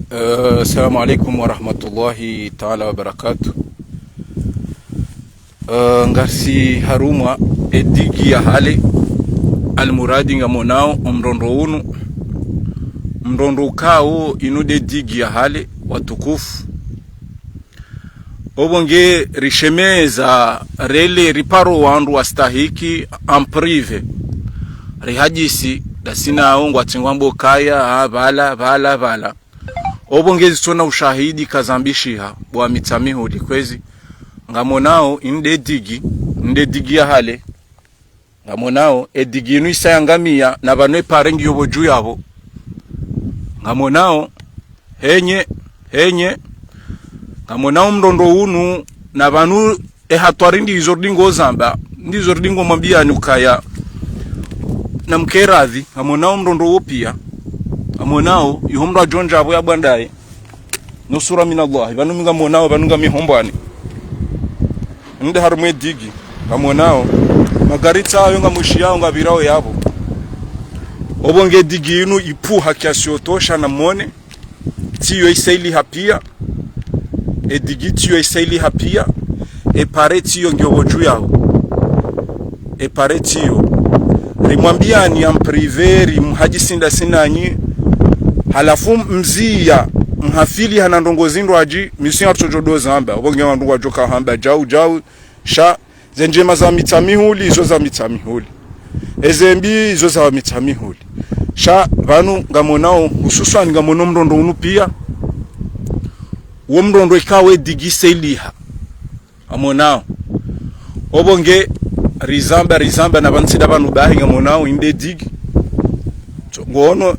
Assalamu alaikum wa rahmatullahi ta'ala wa barakatuh. Ngarsi harumwa edigi ya hale almuradi nga monao mrondo unu mrondo ukao inude digi ya hale watukufu obonge rishemeza rele riparo wandu wastahiki amprive rihajisi dasina aongo atingwambo kaya vala obongezi sona ushahidi kazambishiha bwa Mitsamiouli kwezi ngamonao inde digi ya hale ngamonao edigi inu isayangamia na banwe parengi yoboju yabo ngamonao henye ngamonao mrondo unu na banu ehatwarindi izordingo zamba ndizordingo mambia nukaya na mkeradhi ngamonao mrondo upia amonao yuhumra jonja abo yabwandaye nusura minallah banu minga monao banunga mihombani nde harumwe digi amonao magaritsa ayo nga mushiyao nga birao yabo obonge digi inu ipuha kiasio tosha na mone tiyo isaili hapia edigi tiyo isaili hapia pare tiyo ngyoboju yao pare tiyo rimwambia ni amprive rimhajisinda sinanyi halafu mzia mhafili hanandongozindo aji misinga tujodo zamba obonge wandu wajoka hamba jau sha zenjema za Mitsamiouli izo za Mitsamiouli ezembi izo za Mitsamiouli sha banu ngamonao hususan ngamono mrondo unu pia uo mrondo ikawe digise iliha amonao obonge rizamba na bansida banu bahi ngamonao inde digi ngono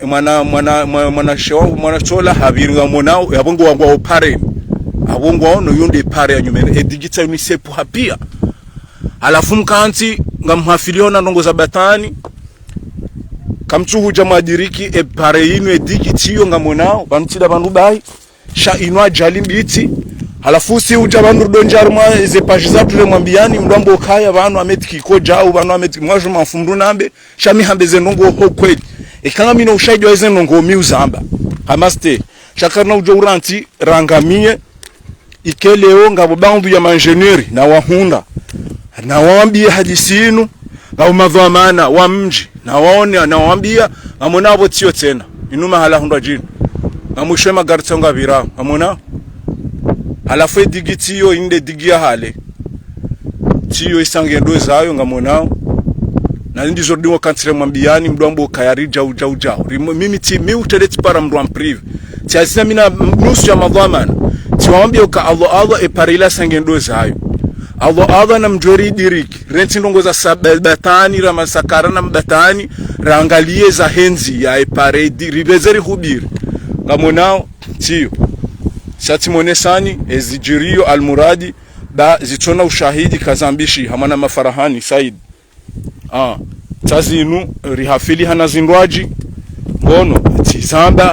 mwana chola habirwa monao yabongo wangwa opare abongo ono yonde pare anyumene edigita unisepu hapia alafu mkanti ngamhafiliona ndongo za batani kamchuhu jamadiriki pare inu edigitiyo ngamonao banutida bandu bai sha inwa jalimbiti alafu si uja bandu donjaruma ze page za tule mwambiani mdombo kaya banu ametiki koja au banu ametiki mwajo mafumru nambe shami hambeze ndongo ho kweli ikanga mino ushahidi wa izen nongo miuzamba hamaste shakarna ujoranti rangamie ikeleo ngabo bandu ya manjeneri na wahunda na waambie hadisinu na madhamana wa mji na waone na waambia amona abo tio tena inuma hala hunda jini amushema gartsonga bira amona halafu digitiyo inde digia hale tiyo isangendo zayo ngamonao na ndizo dingo kantire mwambiani mdombo kayari jau mimi mi uteleti para mdu amprive tiazina mina nusu ya madhamana tiwambia uka Allah eparila sangendo zayo Allah na mjori diriki renti ndongo za batani ramasakara na batani rangalie za henzi ya epare ribezeri hubiri ngamonao tiyo satimonesani ezijirio almuradi ba zitona ushahidi kazambishi hamana mafarahani Said tazinu rihafili hanazindwaji ngono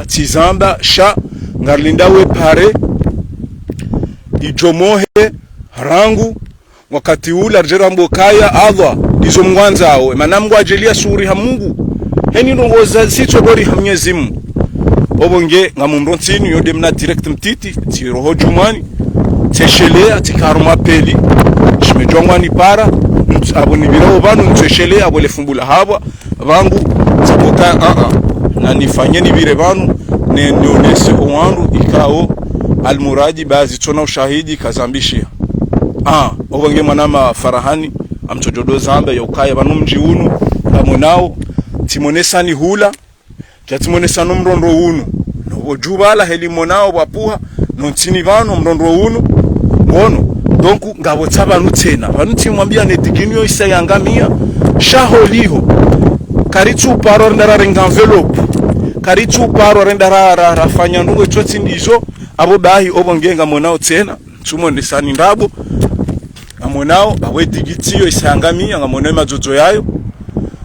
tizamba sha ngarlinda we pare ijomohe rangu wakati ula rjerambo kaya Allah izo mwanzao manamgo ajelia suri ha Mungu heni ndongoza sito dori ha Mwenyezi Mungu obonge ngamumrontini yode mna direct mtiti tiroho jumani teshelea tikaruma peli shimejongwa ni para aboni birao banu ntweshele abole fumbula haba bangu tibuka na nifanyeni bire banu ne nionese wandu ikao almuradi bazi tona ushahidi kazambishia obonge manama farahani amtojodo zamba yokaya banu mji unu ngamonao timonesani hula timonesano mrondo unu no jubala helimonao bapuha nontini banu mrondo unu ngono donku ngabo tsabanu tena banuti mwambia ne diginyo isayangamia shaholiho karitu paro ndara renga envelope karitu paro rendara rafanya ndungo chotsi ndizo abo bahi obongenga monao tena tumo ndisani ndabo amonao bawe digitiyo isayangamia ngamone mazozo yayo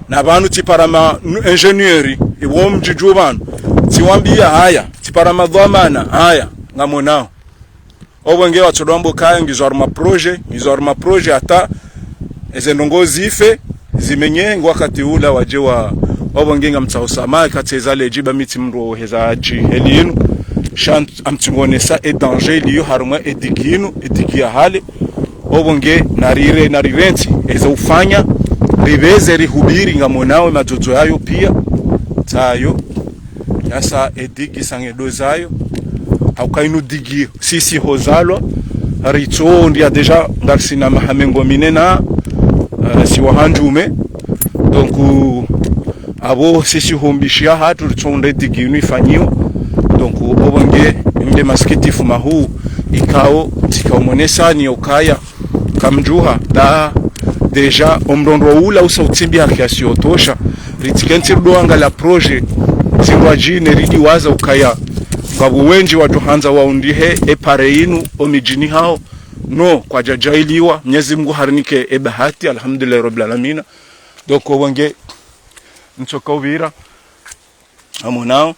na banu tiparama ingenieri iwo mjiju banu tiwambia haya tiparama dhamana haya ngamonao obonge watodombo kaya ngizorma projet ata ezendongozi ife zimenye wakati ula waje wa obonge ngamtsausama katezale jiba miti mro hezaji helinu shant amtingonesa e danger liyo harumwe edigino edigia hale obonge narirenti eza ufanya ribeze rihubiri ngamonawe majojo yayo pia tayo yasa edigi sangedo zayo haukainu digi sisi hozalwa rito ndia deja ngarsina mahamengo minena si wahanjume donc abo sisi hombishia hatu ritonde digi ifanyiwa donc obonge mbe maskitifu mahu ikao tikaumonesa ni okaya kamjuha da deja omrondo ula usautimbi hakiasi otosha ritikenti ruanga la projet Dezadjiri ridi waza ukaya babu wenji watu hanza waundihe epare inu omijini hao no kwa jajailiwa Mwenyezi Mungu harinike ebahati alhamdulillah rabbil alamin doko wange nchoka uvira amonao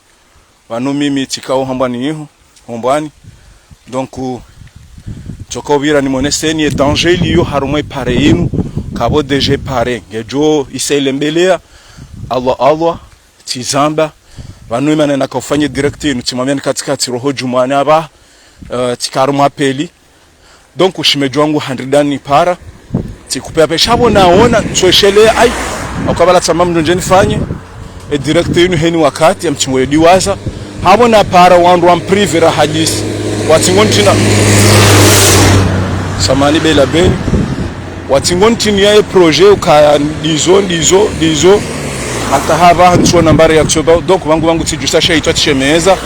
wanu mimi tikao hambani ihu hombani donc nchoka uvira ni moneseni danger liyo harumwe pare inu kabo deje pare ngejo iselembelea Allah tizamba wanu imana na kufanya direct inu timamia katikati roho jumani aba tikaru apeli donc ushimejwa wangu 100 ni para tikupea peshabo naona tsoshele ai akabala tsamam ndonje nifanye direct inu heni wakati amchimwe diwaza habo na para wandu wa prive ra hadisi watingontina samani bela beni watingontina ya projet ukaya dizo hata hava nsuwa nambari ya kusoba donc wangu tijusa shaitwa tishemeza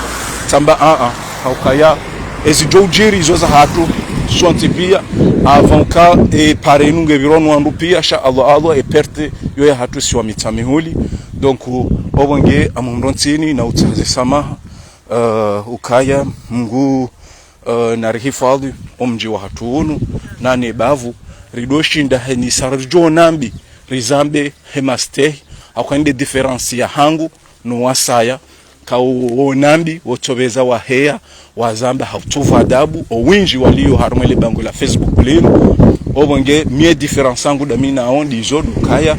tamba haukaya ezijojiri zoza hatu swanti pia avanka e pare nunge birono wandu pia sha Allah e perte yo ya hatu siwa Mitsamiouli donc obonge amundonsini na utsaze samaha ukaya Mungu na rihifadhi omji wa hatu hunu nane bavu ridoshinda heni sarjo nambi rizambe hemaste akwende difference ya hangu no wasaya ka onambi wotobeza wa hea wazamba hautuva adabu o winji walio harumele bango la Facebook lino obonge mie difference angu da mina ondi zodu kaya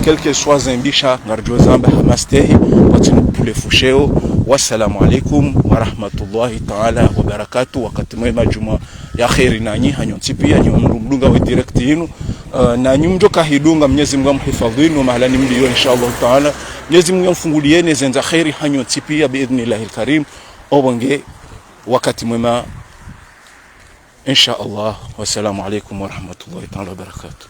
quelque soit zambisha ngarjo zamba hamastehi watinu pule fusheo. Wassalamu alaikum wa rahmatullahi ta'ala wa barakatuh. Wakati mwema juma ya khairi nanyi hanyonsi pia ni mdunga wa direct yinu na nyumjoka hidunga Mwenyezi Mungu amhifadhini wa mahalani mliyo inshallah ta'ala. Mwenyezi Mungu amfungulieni zenza khairi hanyonsi pia biidhnillahil karim. Obonge wakati mwema inshallah. Wassalamu alaikum wa rahmatullahi ta'ala wa barakatuh.